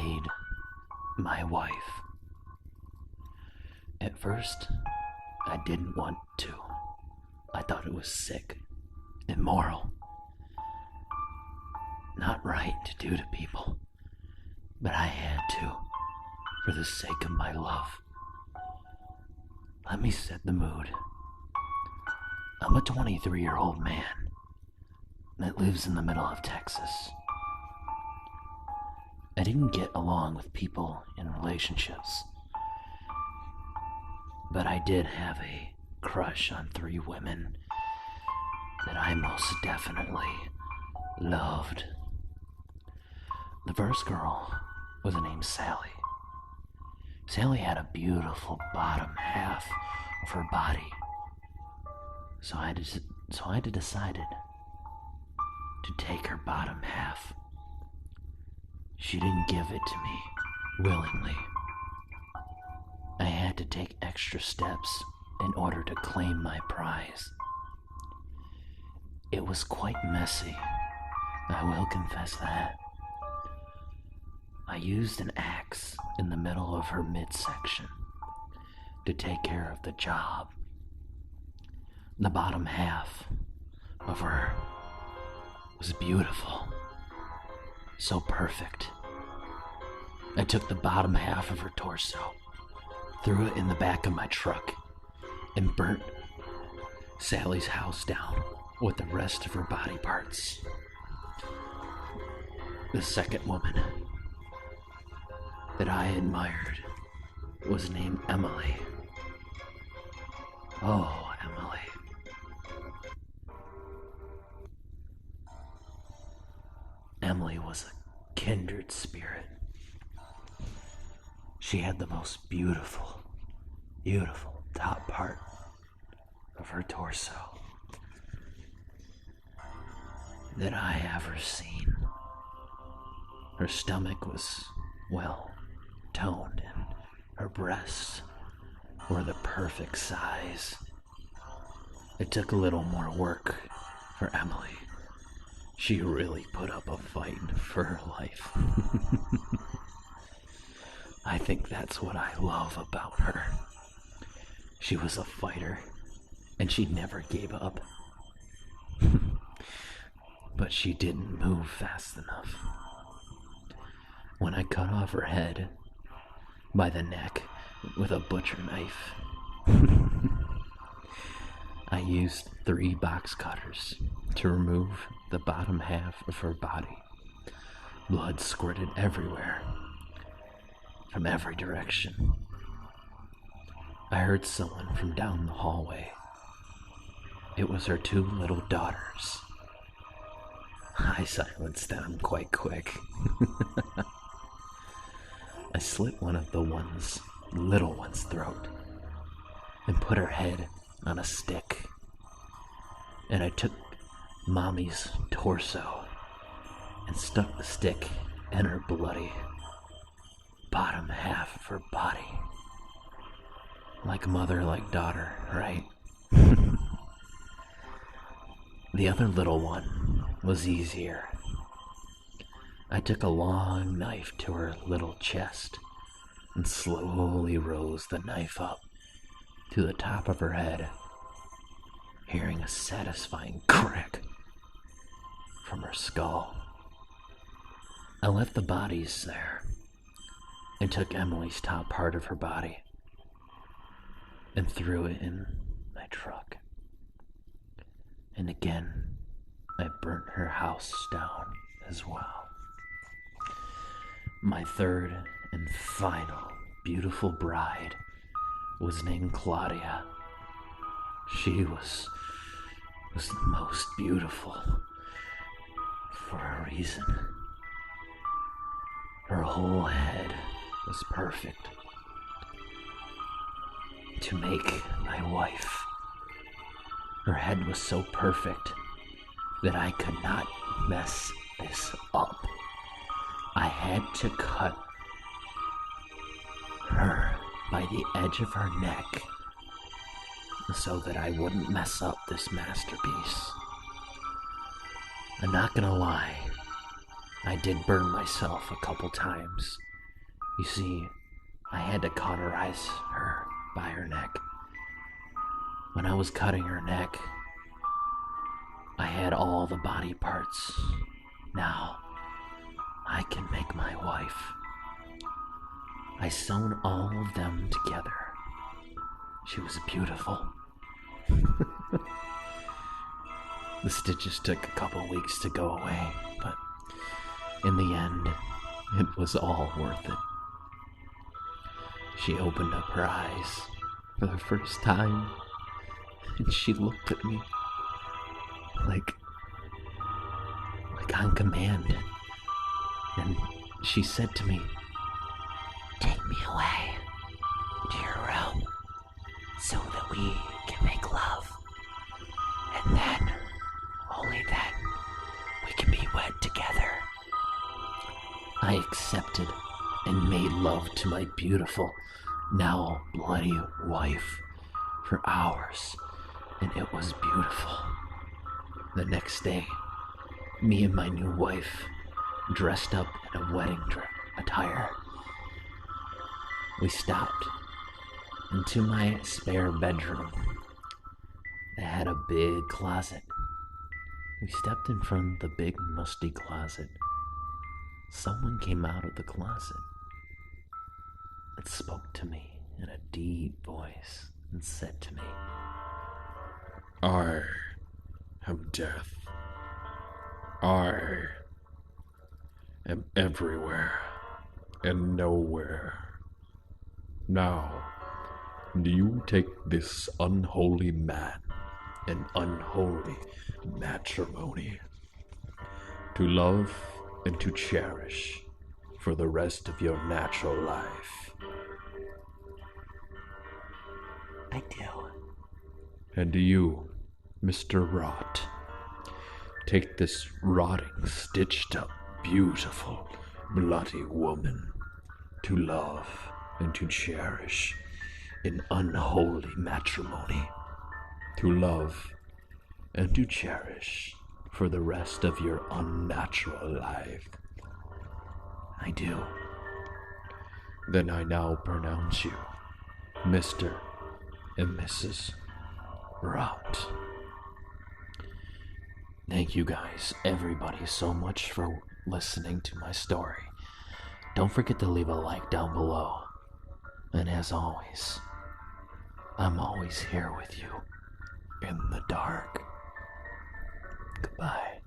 made my wife. At first, I didn't want to. I thought it was sick, immoral, not right to do to people. But I had to, for the sake of my love. Let me set the mood. I'm a 23-year-old man that lives in the middle of Texas. I didn't get along with people in relationships, but I did have a crush on 3 women that I most definitely loved. The first girl was named Sally. Sally had a beautiful bottom half of her body, so I decided to take her bottom half. She didn't give it to me willingly. I had to take extra steps in order to claim my prize. It was quite messy, I will confess that. I used an axe in the middle of her midsection to take care of the job. The bottom half of her was beautiful, so perfect. I took the bottom half of her torso, threw it in the back of my truck, and burnt Sally's house down with the rest of her body parts. The second woman that I admired was named Emily. Oh, Emily. Emily was a kindred spirit. She had the most beautiful top part of her torso that I ever seen. Her stomach was well toned and her breasts were the perfect size. It took a little more work for Emily. She really put up a fight for her life. I think that's what I love about her. She was a fighter, and she never gave up. But she didn't move fast enough. When I cut off her head by the neck with a butcher knife, I used 3 box cutters to remove the bottom half of her body. Blood squirted everywhere, from every direction. I heard someone from down the hallway. It was her 2 little daughters. I silenced them quite quick. I slit one of the little one's throat and put her head on a stick. And I took Mommy's torso and stuck the stick in her bloody bottom half of her body. Like mother, like daughter, right? The other little one was easier. I took a long knife to her little chest and slowly rose the knife up to the top of her head, hearing a satisfying crack from her skull. I left the bodies there and took Emily's top part of her body and threw it in my truck. And again, I burnt her house down as well. My third and final beautiful bride was named Claudia. She was the most beautiful for a reason. Her whole head was perfect to make my wife. Her head was so perfect that I could not mess this up. I had to cut her by the edge of her neck so that I wouldn't mess up this masterpiece. I'm not gonna lie, I did burn myself a couple times You see, I had to cauterize her by her neck. When I was cutting her neck, I had all the body parts. Now, I can make my wife. I sewn all of them together. She was beautiful. The stitches took a couple weeks to go away, but in the end, it was all worth it. She opened up her eyes for the first time, and she looked at me like on command. And she said to me, "Take me away to your room so that we can make love. And then, only then, we can be wed together." I accepted and made love to my beautiful, now bloody wife for hours, and it was beautiful. The next day, me and my new wife dressed up in a wedding attire. We stopped into my spare bedroom that had a big closet. We stepped in front of the big musty closet. Someone came out of the closet and spoke to me in a deep voice and said to me, "I am death. I am everywhere and nowhere. Now, do you take this unholy man and unholy matrimony to love and to cherish for the rest of your natural life?" "I do." "And do you, Mr. Rot, take this rotting, stitched up, beautiful, bloody woman to love and to cherish in unholy matrimony, to love and to cherish for the rest of your unnatural life?" "I do." "Then I now pronounce you Mr. and Mrs. Rot." Thank you guys, everybody, so much for listening to my story. Don't forget to leave a like down below. And as always, I'm always here with you in the dark. Goodbye.